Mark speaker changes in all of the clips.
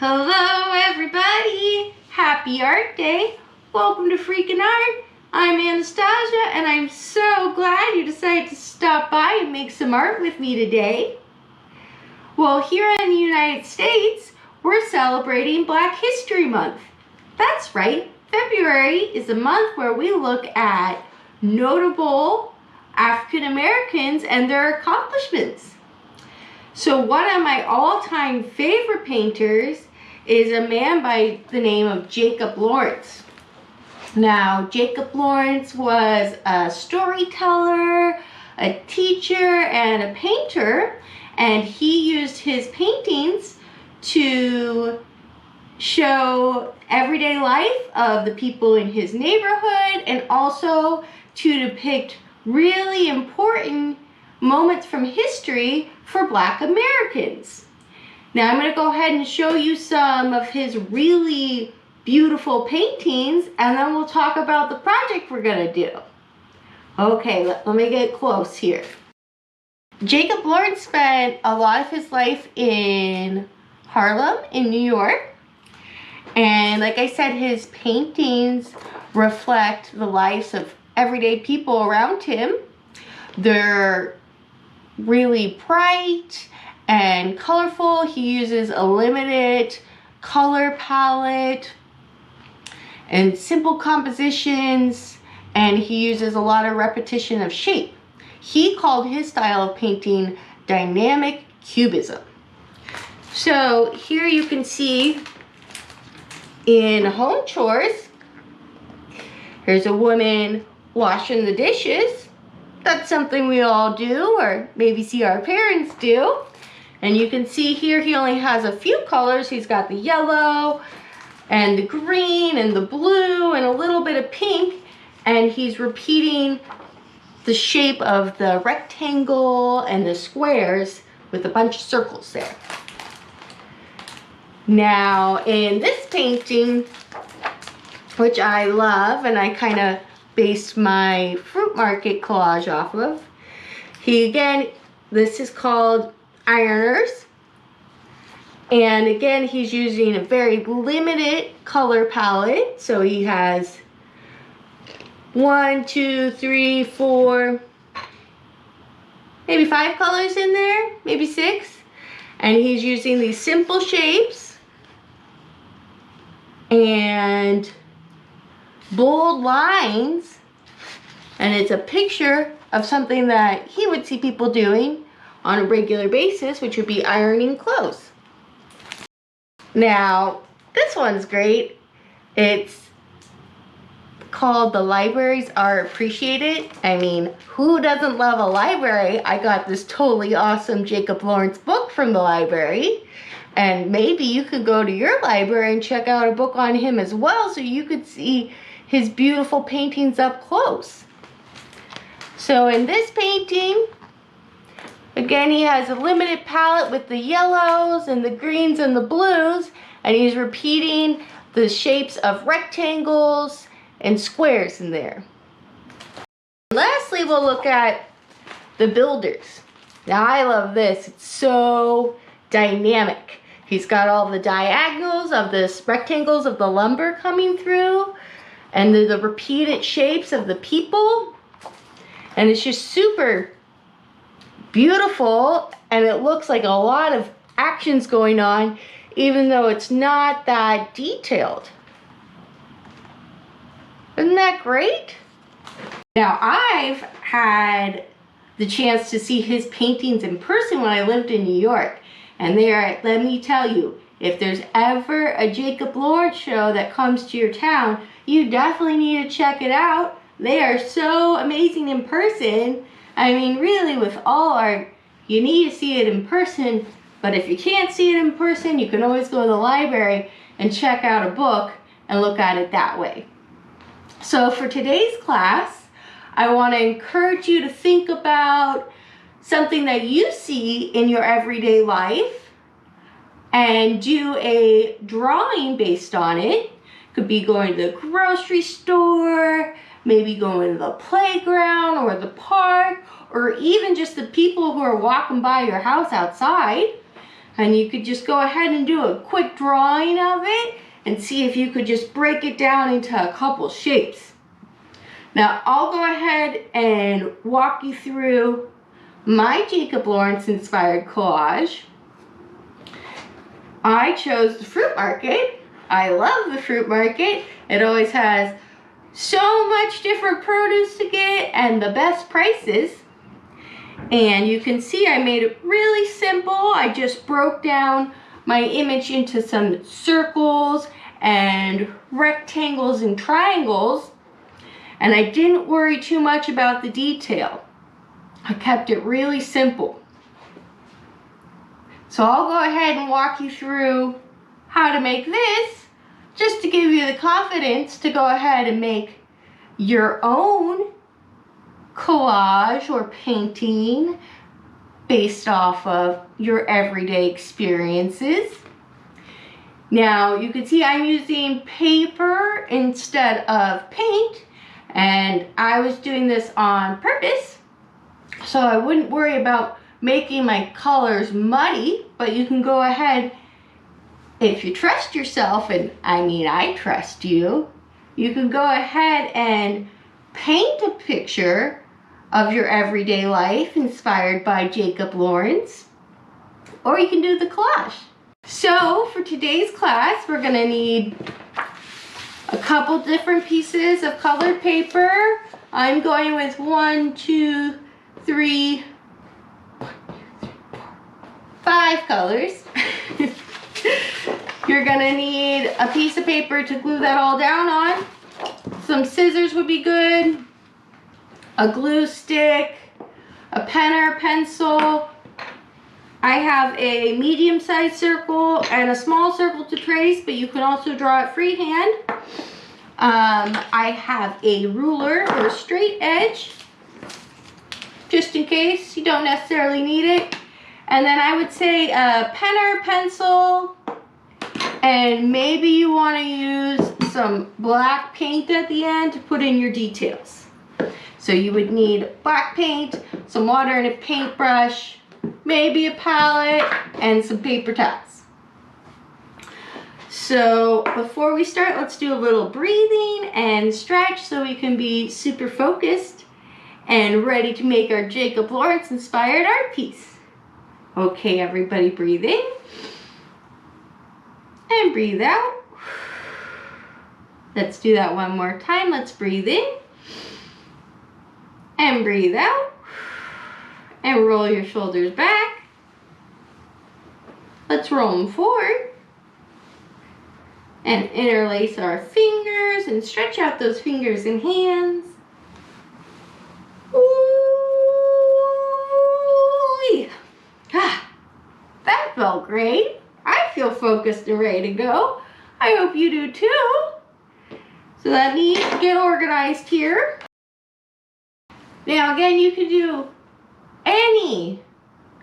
Speaker 1: Hello everybody! Happy Art Day! Welcome to Freakin' Art. I'm Anastasia and I'm so glad you decided to stop by and make some art with me today. Well, here in the United States, we're celebrating Black History Month. That's right, February is a month where we look at notable African Americans and their accomplishments. So one of my all-time favorite painters is a man by the name of Jacob Lawrence. Now, Jacob Lawrence was a storyteller, a teacher, and a painter, and he used his paintings to show everyday life of the people in his neighborhood and also to depict really important moments from history for Black Americans. Now I'm going to go ahead and show you some of his really beautiful paintings and then we'll talk about the project we're going to do. Okay, let me get close here. Jacob Lawrence spent a lot of his life in Harlem in New York, and like I said, his paintings reflect the lives of everyday people around him. They're really bright and colorful. He uses a limited color palette and simple compositions, and he uses a lot of repetition of shape. He called his style of painting dynamic cubism. So here you can see in home chores, here's a woman washing the dishes. That's something we all do, or maybe see our parents do. And you can see here he only has a few colors. He's got the yellow and the green and the blue and a little bit of pink. And he's repeating the shape of the rectangle and the squares with a bunch of circles there. Now in this painting, which I love and I kind of based my fruit market collage off of, this is called Ironers, and again he's using a very limited color palette. So he has 1, 2, 3, 4, maybe 5 colors in there, maybe 6, and he's using these simple shapes and bold lines, and it's a picture of something that he would see people doing on a regular basis, which would be ironing clothes. Now, this one's great. It's called The Libraries Are Appreciated. I mean, who doesn't love a library? I got this totally awesome Jacob Lawrence book from the library, and maybe you could go to your library and check out a book on him as well so you could see his beautiful paintings up close. So in this painting, again, he has a limited palette with the yellows and the greens and the blues, and he's repeating the shapes of rectangles and squares in there. Lastly, we'll look at the builders. Now I love this, it's so dynamic. He's got all the diagonals of the rectangles of the lumber coming through, and the repeated shapes of the people, and it's just super beautiful, and it looks like a lot of actions going on even though it's not that detailed. Isn't that great? Now I've had the chance to see his paintings in person when I lived in New York, and let me tell you, if there's ever a Jacob Lawrence show that comes to your town, you definitely need to check it out. They are so amazing in person. I mean, really, with all art, you need to see it in person, but if you can't see it in person, you can always go to the library and check out a book and look at it that way. So for today's class, I want to encourage you to think about something that you see in your everyday life and do a drawing based on it. Could be going to the grocery store, maybe going to the playground or the park, or even just the people who are walking by your house outside. And you could just go ahead and do a quick drawing of it and see if you could just break it down into a couple shapes. Now I'll go ahead and walk you through my Jacob Lawrence inspired collage. I chose the fruit market. I love the fruit market. It always has so much different produce to get and the best prices. And you can see I made it really simple. I just broke down my image into some circles and rectangles and triangles. And I didn't worry too much about the detail. I kept it really simple. So I'll go ahead and walk you through how to make this, just to give you the confidence to go ahead and make your own collage or painting based off of your everyday experiences. Now you can see I'm using paper instead of paint, and I was doing this on purpose so I wouldn't worry about making my colors muddy. But you can go ahead, if you trust yourself, and I mean I trust you, you can go ahead and paint a picture of your everyday life inspired by Jacob Lawrence, or you can do the collage. So for today's class, we're gonna need a couple different pieces of colored paper. I'm going with 5 colors. You're gonna need a piece of paper to glue that all down on. Some scissors would be good, a glue stick, a pen or a pencil. I have a medium-sized circle and a small circle to trace, but you can also draw it freehand. I have a ruler or a straight edge, just in case you don't necessarily need it. And then I would say a pen or a pencil, and maybe you want to use some black paint at the end to put in your details. So you would need black paint, some water and a paintbrush, maybe a palette, and some paper towels. So before we start, let's do a little breathing and stretch so we can be super focused and ready to make our Jacob Lawrence inspired art piece. Okay, everybody, breathe in and breathe out. Let's do that one more time. Let's breathe in and breathe out, and roll your shoulders back. Let's roll them forward and interlace our fingers and stretch out those fingers and hands. Ooh, that felt great. I feel focused and ready to go. I hope you do too. So let me get organized here. Now again, you can do any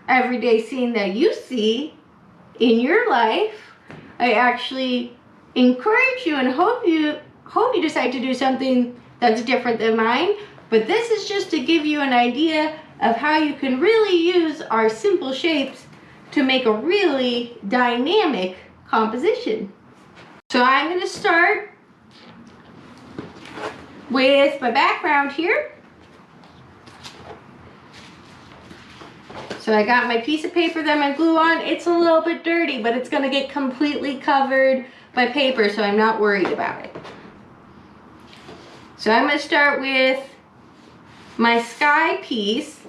Speaker 1: everyday scene that you see in your life. I actually encourage you and hope you decide to do something that's different than mine. But this is just to give you an idea of how you can really use our simple shapes to make a really dynamic composition. So I'm going to start with my background here. So I got my piece of paper that I'm glue on. It's a little bit dirty, but it's going to get completely covered by paper, so I'm not worried about it. So I'm going to start with my sky piece,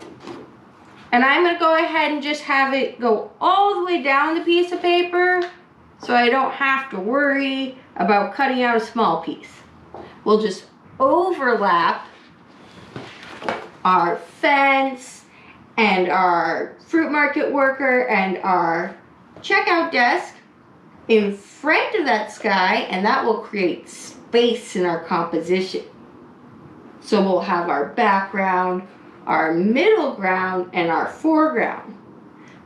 Speaker 1: and I'm going to go ahead and just have it go all the way down the piece of paper so I don't have to worry about cutting out a small piece. We'll just overlap our fence and our fruit market worker and our checkout desk in front of that sky, and that will create space in our composition. So we'll have our background, our middle ground, and our foreground.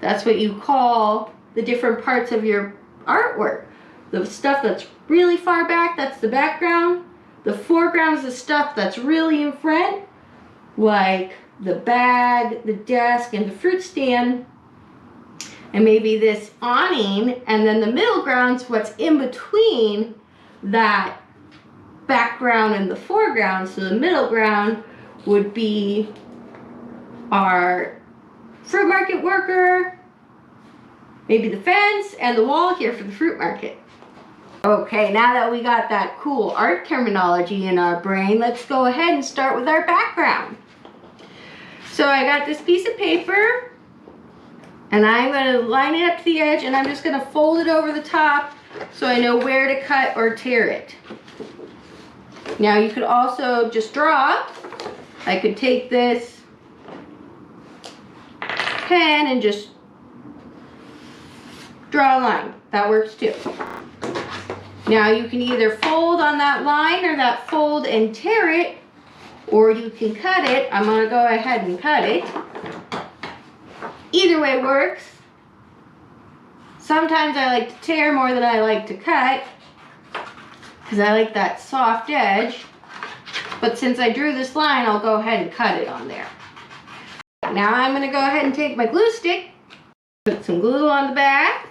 Speaker 1: That's what you call the different parts of your artwork. The stuff that's really far back, that's the background. The foreground is the stuff that's really in front, like the bag, the desk, and the fruit stand. and maybe this awning, and then the middle ground's what's in between that background and the foreground. So the middle ground would be our fruit market worker, maybe the fence, and the wall here for the fruit market. Okay, now that we got that cool art terminology in our brain, let's go ahead and start with our background. So I got this piece of paper, and I'm going to line it up to the edge, and I'm just going to fold it over the top so I know where to cut or tear it. Now you could also just draw. I could take this pen and just draw a line. That works too. Now you can either fold on that line or that fold and tear it, or you can cut it. I'm going to go ahead and cut it. Either way works. Sometimes I like to tear more than I like to cut because I like that soft edge. But since I drew this line, I'll go ahead and cut it on there. Now I'm going to go ahead and take my glue stick, put some glue on the back.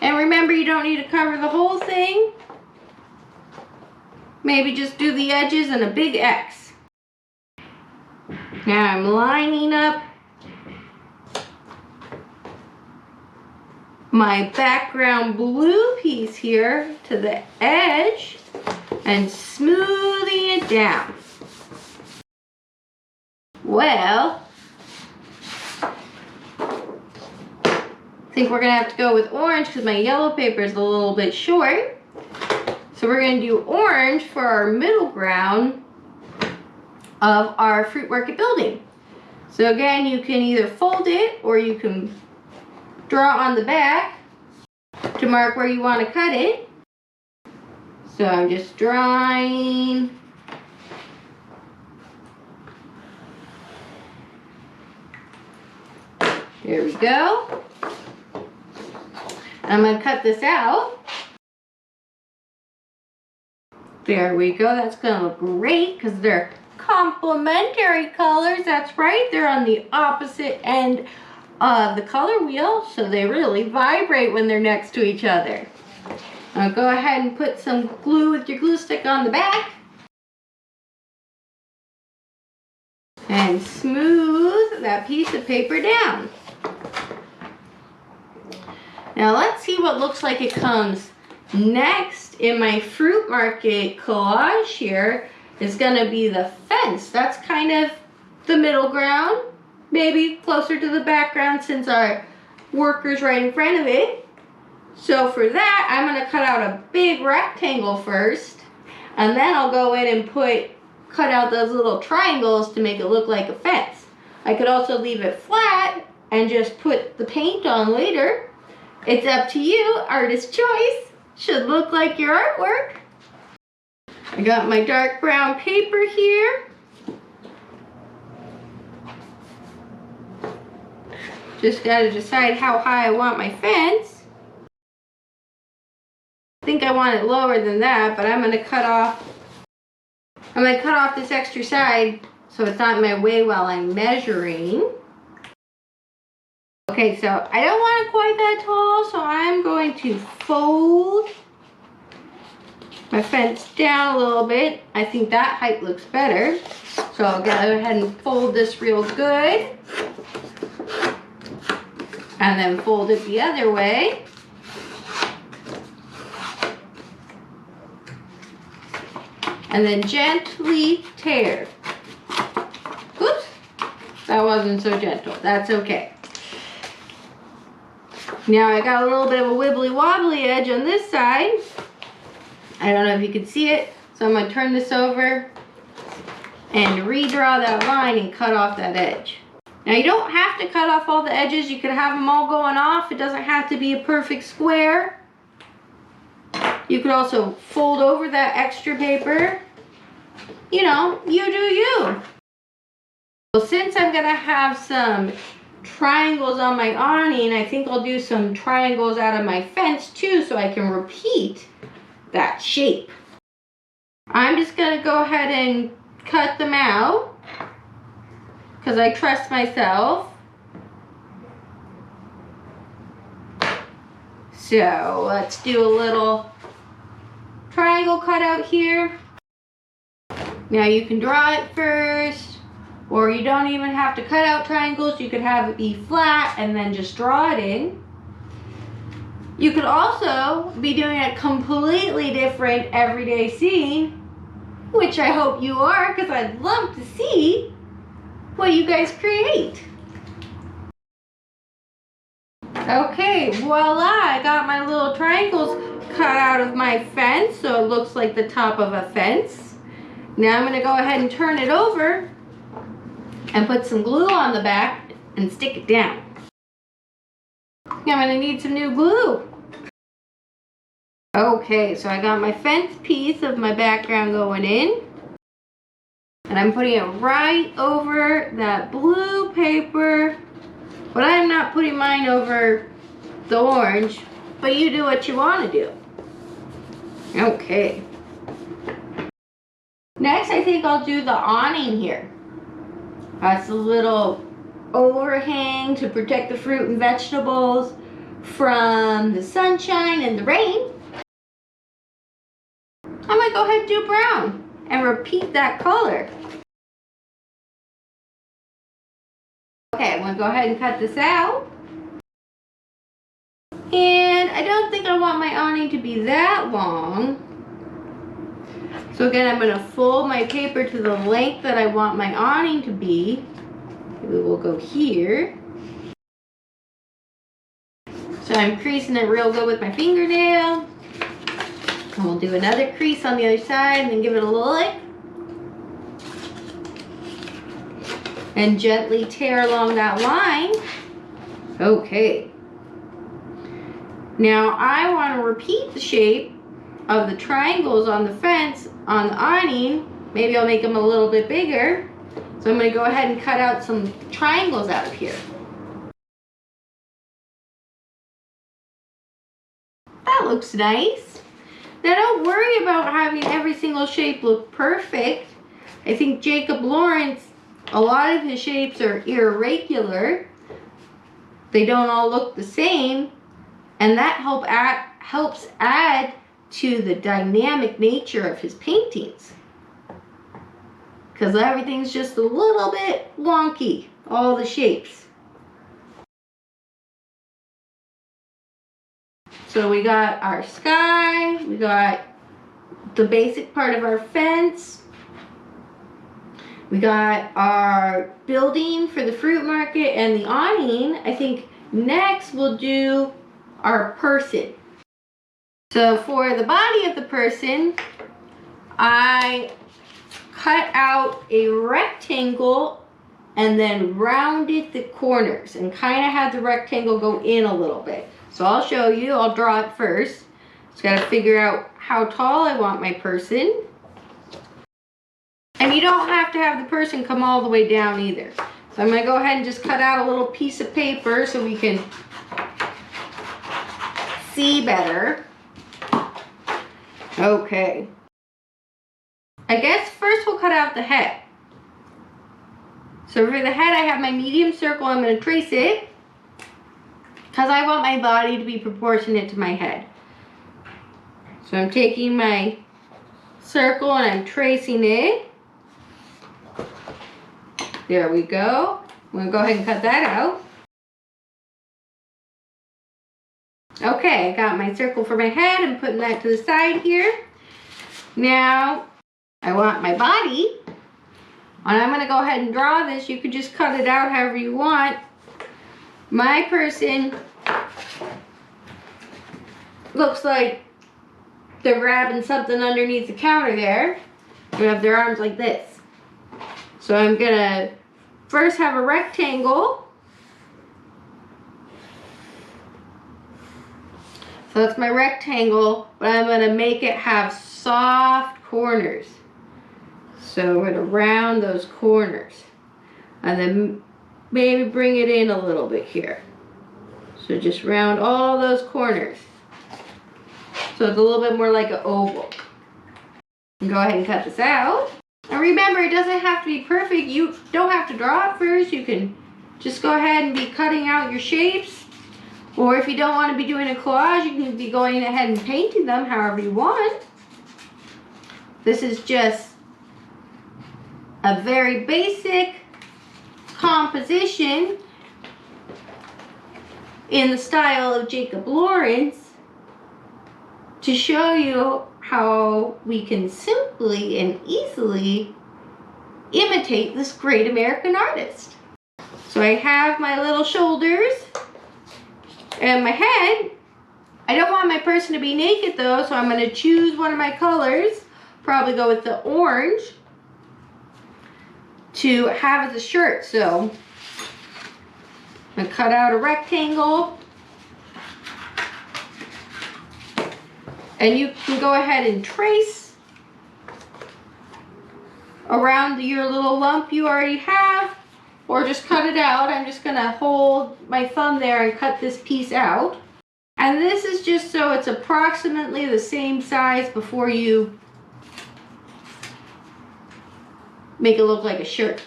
Speaker 1: And remember, you don't need to cover the whole thing. Maybe just do the edges and a big X. Now I'm lining up my background blue piece here to the edge and smoothing it down. Well, I think we're going to have to go with orange because my yellow paper is a little bit short. So we're going to do orange for our middle ground of our fruit market building. So again, you can either fold it or you can draw on the back to mark where you want to cut it. So I'm just drawing. There we go. I'm going to cut this out. There we go. That's going to look great because they're complementary colors. That's right. They're on the opposite end of the color wheel, so they really vibrate when they're next to each other. I'll go ahead and put some glue with your glue stick on the back. And smooth that piece of paper down. Now let's see what looks like it comes next in my fruit market collage here is going to be the fence. That's kind of the middle ground, maybe closer to the background since our worker's right in front of it. So for that, I'm going to cut out a big rectangle first, and then I'll go in and cut out those little triangles to make it look like a fence. I could also leave it flat and just put the paint on later. It's up to you, artist choice. Should look like your artwork. I got my dark brown paper here. Just got to decide how high I want my fence. I think I want it lower than that, but I'm going to cut off this extra side so it's not in my way while I'm measuring. Okay, so I don't want it quite that tall, so I'm going to fold my fence down a little bit. I think that height looks better. So I'll go ahead and fold this real good. And then fold it the other way. And then gently tear. Oops, that wasn't so gentle. That's okay. Now I got a little bit of a wibbly wobbly edge on this side. I don't know if you can see it. So I'm going to turn this over and redraw that line and cut off that edge. Now you don't have to cut off all the edges. You could have them all going off. It doesn't have to be a perfect square. You could also fold over that extra paper. You know, you do you. Well, since I'm going to have some triangles on my awning, I think I'll do some triangles out of my fence too so I can repeat that shape. I'm just going to go ahead and cut them out because I trust myself. So let's do a little triangle cutout here. Now you can draw it first, or you don't even have to cut out triangles. You could have it be flat and then just draw it in. You could also be doing a completely different everyday scene, which I hope you are, because I'd love to see what you guys create. Okay, voila, I got my little triangles cut out of my fence, so it looks like the top of a fence. Now I'm going to go ahead and turn it over and put some glue on the back and stick it down. I'm going to need some new glue. Okay, so I got my fence piece of my background going in. And I'm putting it right over that blue paper. But I'm not putting mine over the orange. But you do what you want to do. Okay. Next, I think I'll do the awning here. That's a little overhang to protect the fruit and vegetables from the sunshine and the rain. I might go ahead and do brown and repeat that color. Okay, I'm going to go ahead and cut this out. And I don't think I want my awning to be that long. So again, I'm going to fold my paper to the length that I want my awning to be. Maybe we'll go here. So I'm creasing it real good with my fingernail. And we'll do another crease on the other side and then give it a little lick. And gently tear along that line. Okay. Now I want to repeat the shape of the triangles on the fence on the awning. Maybe I'll make them a little bit bigger. So I'm going to go ahead and cut out some triangles out of here. That looks nice. Now don't worry about having every single shape look perfect. I think Jacob Lawrence, a lot of his shapes are irregular. They don't all look the same. And that helps add to the dynamic nature of his paintings. Because everything's just a little bit wonky, all the shapes. So we got our sky, we got the basic part of our fence, we got our building for the fruit market and the awning. I think next we'll do our person. So for the body of the person, I cut out a rectangle and then rounded the corners and kind of had the rectangle go in a little bit. So I'll show you, I'll draw it first. Just gotta figure out how tall I want my person. And you don't have to have the person come all the way down either. So I'm gonna go ahead and just cut out a little piece of paper so we can see better. Okay. I guess first we'll cut out the head. So for the head, I have my medium circle. I'm going to trace it because I want my body to be proportionate to my head. So I'm taking my circle and I'm tracing it. There we go. I'm going to go ahead and cut that out. Okay, I got my circle for my head. I'm putting that to the side here. Now, I want my body. And I'm going to go ahead and draw this. You could just cut it out however you want. My person looks like they're grabbing something underneath the counter there. They have their arms like this. So I'm going to first have a rectangle. So that's my rectangle, but I'm going to make it have soft corners. So we're going to round those corners. And then maybe bring it in a little bit here. So just round all those corners. So it's a little bit more like an oval. And go ahead and cut this out. And remember, it doesn't have to be perfect. You don't have to draw it first. You can just go ahead and be cutting out your shapes Or if you don't want to be doing a collage, you can be going ahead and painting them however you want. This is just a very basic composition in the style of Jacob Lawrence to show you how we can simply and easily imitate this great American artist. So I have my little shoulders and my head. I don't want my person to be naked though, so I'm going to choose one of my colors, probably go with the orange, to have as a shirt. So I'm going to cut out a rectangle, and you can go ahead and trace around your little lump you already have, or just cut it out. I'm just going to hold my thumb there and cut this piece out. And this is just so it's approximately the same size before you make it look like a shirt.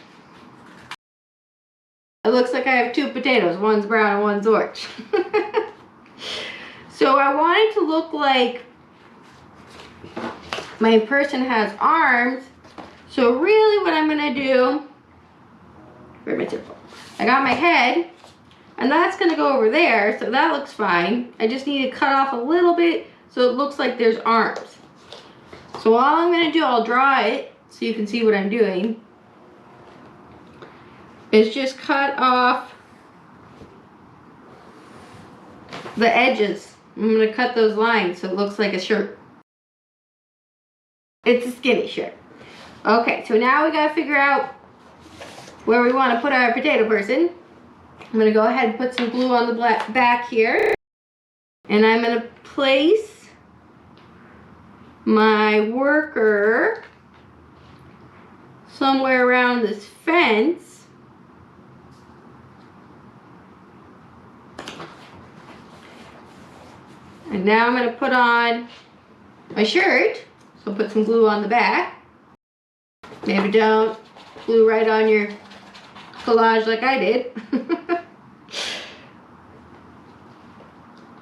Speaker 1: It looks like I have two potatoes. One's brown and one's orange. So I want it to look like my person has arms. So really what I'm going to do, I got my head, and that's going to go over there, so that looks fine. I just need to cut off a little bit so it looks like there's arms. So all I'm going to do, I'll draw it so you can see what I'm doing, is just cut off the edges. I'm going to cut those lines so it looks like a shirt. It's a skinny shirt. Okay, so now we got to figure out where we want to put our potato person. I'm going to go ahead and put some glue on the back here. And I'm going to place my worker somewhere around this fence. And now I'm going to put on my shirt. So put some glue on the back. Maybe don't glue right on your collage like I did.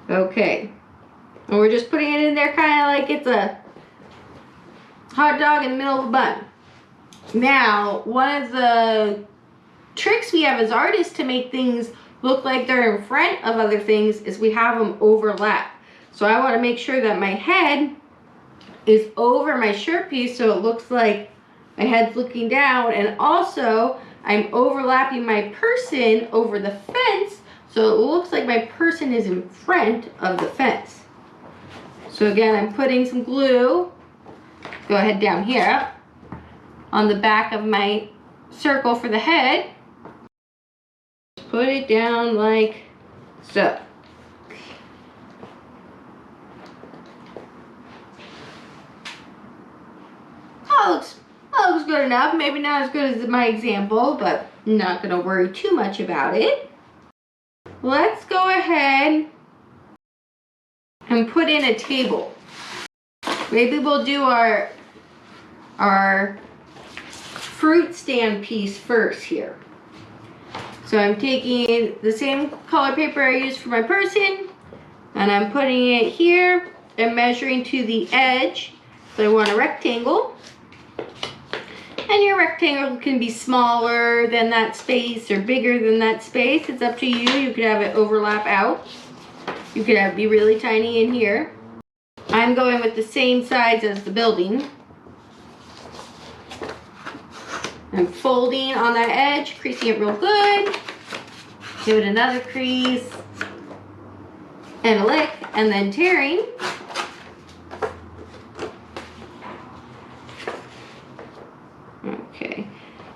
Speaker 1: Okay. And we're just putting it in there kind of like it's a hot dog in the middle of a bun. Now, one of the tricks we have as artists to make things look like they're in front of other things is we have them overlap. So I want to make sure that my head is over my shirt piece so it looks like my head's looking down, and also I'm overlapping my person over the fence so it looks like my person is in front of the fence. So again, I'm putting some glue, go ahead down here, on the back of my circle for the head. Put it down like so. That looks good enough. Maybe not as good as my example, but I'm not going to worry too much about it. Let's go ahead and put in a table. Maybe we'll do our fruit stand piece first here. So I'm taking the same color paper I used for my person, and I'm putting it here and measuring to the edge. So I want a rectangle. And your rectangle can be smaller than that space or bigger than that space. It's up to you. You could have it overlap out. You could have it be really tiny in here. I'm going with the same size as the building. I'm folding on that edge, creasing it real good. Give it another crease and a lick, and then tearing. Okay,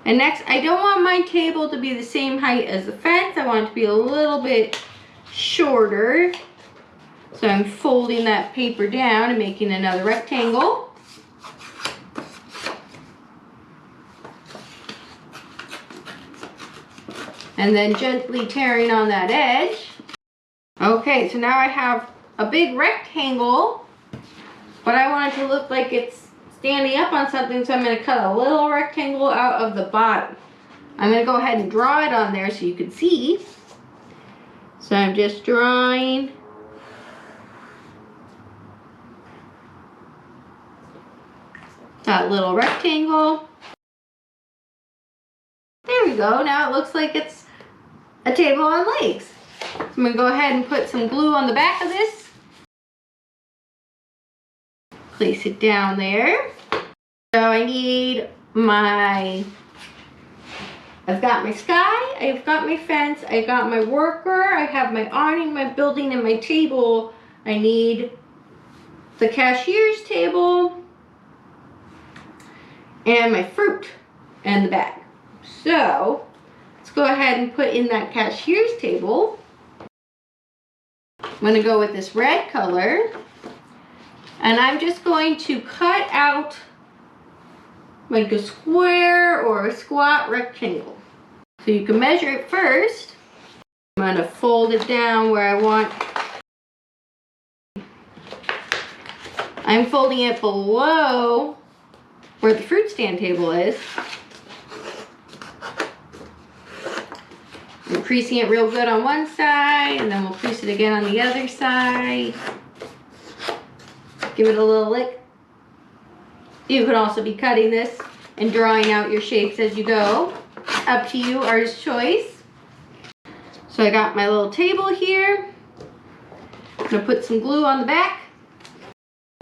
Speaker 1: and next, I don't want my table to be the same height as the fence. I want it to be a little bit shorter. So I'm folding that paper down and making another rectangle. And then gently tearing on that edge. Okay, so now I have a big rectangle, but I want it to look like it's standing up on something, so I'm going to cut a little rectangle out of the bottom. I'm going to go ahead and draw it on there so you can see. So I'm just drawing that little rectangle. There we go. Now it looks like it's a table on legs. So I'm going to go ahead and put some glue on the back of this. Place it down there. So I need I've got my sky, I've got my fence, I got my worker, I have my awning, my building, and my table. I need the cashier's table and my fruit and the bag. So let's go ahead and put in that cashier's table. I'm going to go with this red color, and I'm just going to cut out like a square or a squat rectangle. So you can measure it first. I'm going to fold it down where I want. I'm folding it below where the fruit stand table is. I'm creasing it real good on one side, and then we'll crease it again on the other side. Give it a little lick. You could also be cutting this and drawing out your shapes as you go. Up to you, artist's choice. So I got my little table here. I'm gonna put some glue on the back.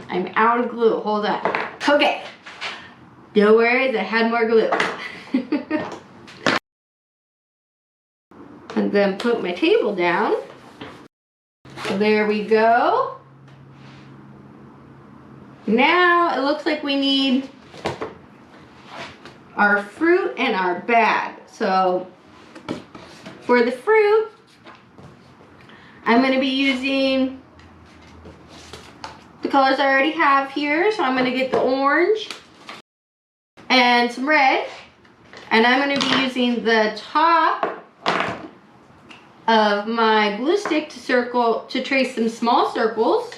Speaker 1: I'm out of glue, hold on. Okay, no worries, I had more glue. And then put my table down. So there we go. Now it looks like we need our fruit and our bag. So for the fruit, I'm going to be using the colors I already have here. So I'm going to get the orange and some red, and I'm going to be using the top of my glue stick to trace some small circles.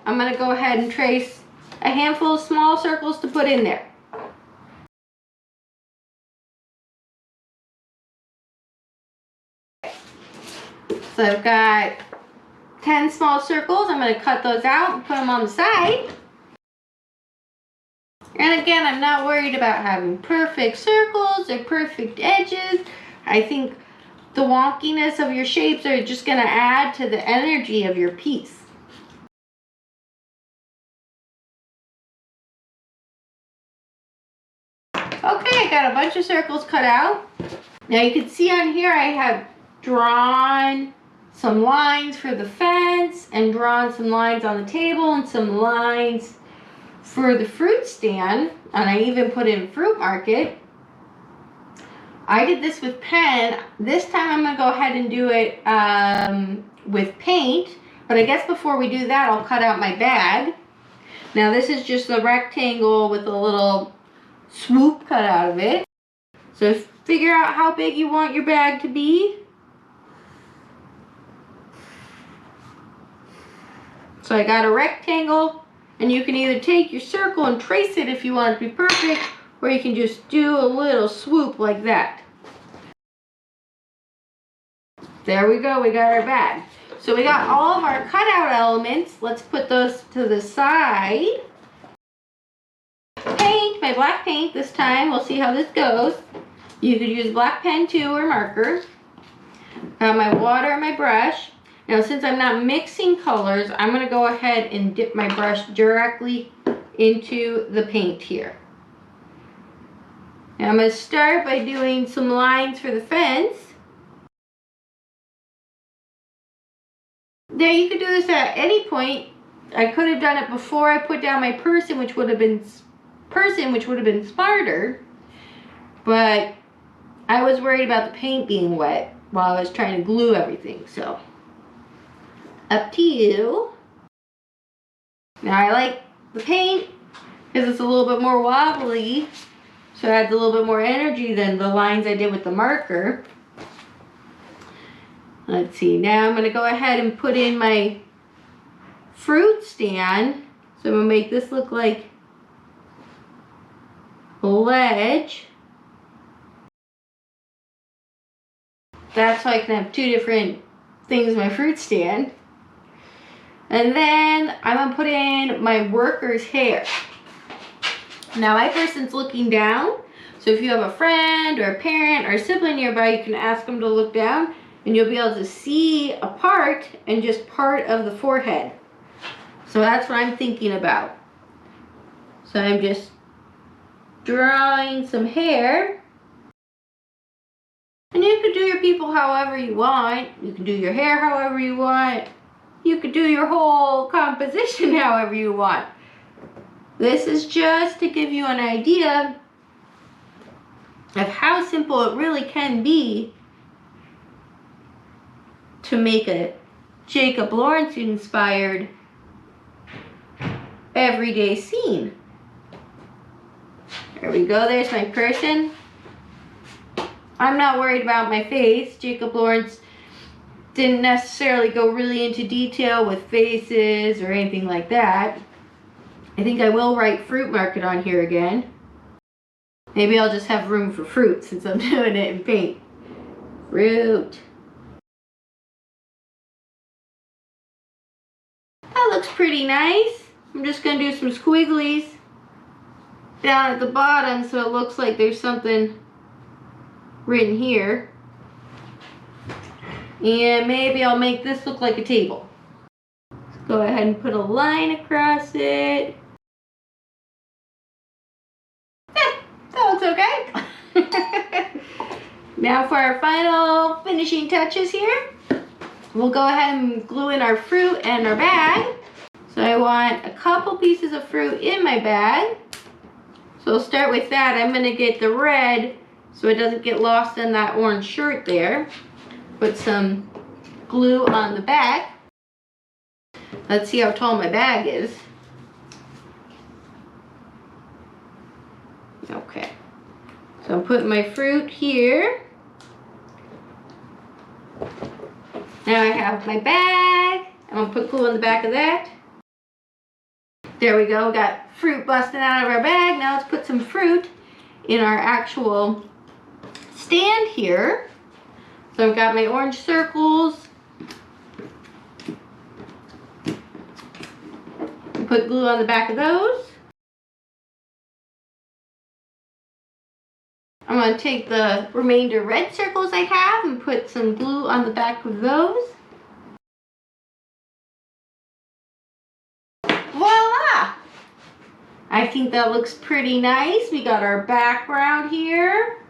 Speaker 1: I'm going to go ahead and trace a handful of small circles to put in there. So I've got 10 small circles. I'm going to cut those out and put them on the side. And again, I'm not worried about having perfect circles or perfect edges. I think the wonkiness of your shapes are just going to add to the energy of your piece. Okay, I got a bunch of circles cut out. Now you can see on here I have drawn some lines for the fence and drawn some lines on the table and some lines for the fruit stand, and I even put in fruit market. I did this with pen. This time I'm going to go ahead and do it with paint, but I guess before we do that I'll cut out my bag. Now this is just a rectangle with a little swoop cut out of it. So figure out how big you want your bag to be. So I got a rectangle, and you can either take your circle and trace it if you want it to be perfect, or you can just do a little swoop like that. There we go, we got our bag. So we got all of our cutout elements. Let's put those to the side. Paint, my black paint this time. We'll see how this goes. You could use black pen too, or marker. Got my water and my brush. Now since I'm not mixing colors, I'm going to go ahead and dip my brush directly into the paint here. Now I'm going to start by doing some lines for the fence. Now you could do this at any point. I could have done it before I put down my person, which would have been smarter. But I was worried about the paint being wet while I was trying to glue everything, so up to you. Now I like the paint because it's a little bit more wobbly, so it adds a little bit more energy than the lines I did with the marker. Let's see, now I'm going to go ahead and put in my fruit stand. So I'm going to make this look like a ledge. That's so I can have two different thing's my fruit stand. And then I'm gonna put in my worker's hair. Now my person's looking down, so if you have a friend or a parent or a sibling nearby, you can ask them to look down and you'll be able to see a part and just part of the forehead. So that's what I'm thinking about. So I'm just drawing some hair. And you can do your people however you want. You can do your hair however you want. You could do your whole composition however you want. This is just to give you an idea of how simple it really can be to make a Jacob Lawrence inspired everyday scene. There we go, there's my person. I'm not worried about my face. Jacob Lawrence didn't necessarily go really into detail with faces or anything like that. I think I will write fruit market on here again. Maybe I'll just have room for fruit since I'm doing it in paint. Fruit. That looks pretty nice. I'm just going to do some squigglies down at the bottom so it looks like there's something written here. And maybe I'll make this look like a table. Let's go ahead and put a line across it. That looks okay. Now for our final finishing touches here, we'll go ahead and glue in our fruit and our bag. So I want a couple pieces of fruit in my bag. So I'll start with that. I'm going to get the red so it doesn't get lost in that orange shirt there. Put some glue on the back. Let's see how tall my bag is. Okay. So I'm putting my fruit here. Now I have my bag. I'm going to put glue on the back of that. There we go. We got fruit busting out of our bag. Now let's put some fruit in our actual stand here. So I've got my orange circles. Put glue on the back of those. I'm going to take the remainder red circles I have and put some glue on the back of those. Voila! I think that looks pretty nice. We got our background here,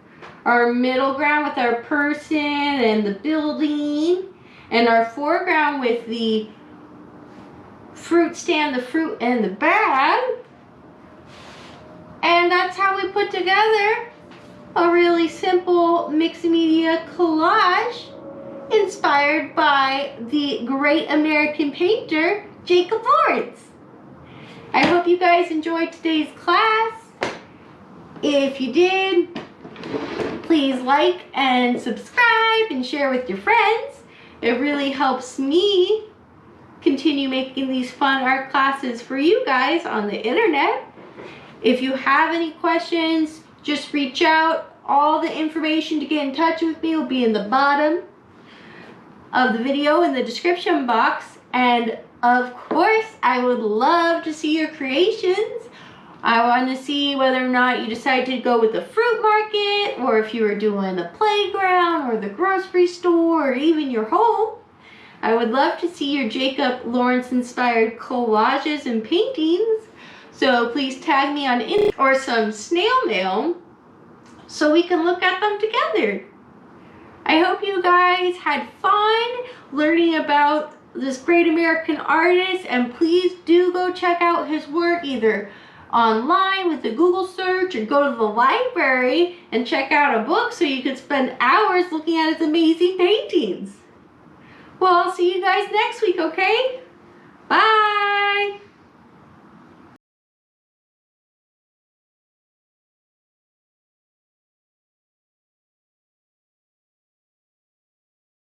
Speaker 1: our middle ground with our person and the building, and our foreground with the fruit stand, the fruit, and the bag. And that's how we put together a really simple mixed media collage inspired by the great American painter Jacob Lawrence. I hope you guys enjoyed today's class. If you did, please like and subscribe and share with your friends. It really helps me continue making these fun art classes for you guys on the internet. If you have any questions, just reach out. All the information to get in touch with me will be in the bottom of the video in the description box. And of course, I would love to see your creations. I want to see whether or not you decide to go with the fruit market, or if you were doing the playground or the grocery store or even your home. I would love to see your Jacob Lawrence inspired collages and paintings. So please tag me on Instagram or some snail mail so we can look at them together. I hope you guys had fun learning about this great American artist, and please do go check out his work either online with a Google search or go to the library and check out a book so you could spend hours looking at his amazing paintings. Well, I'll see you guys next week, okay? Bye!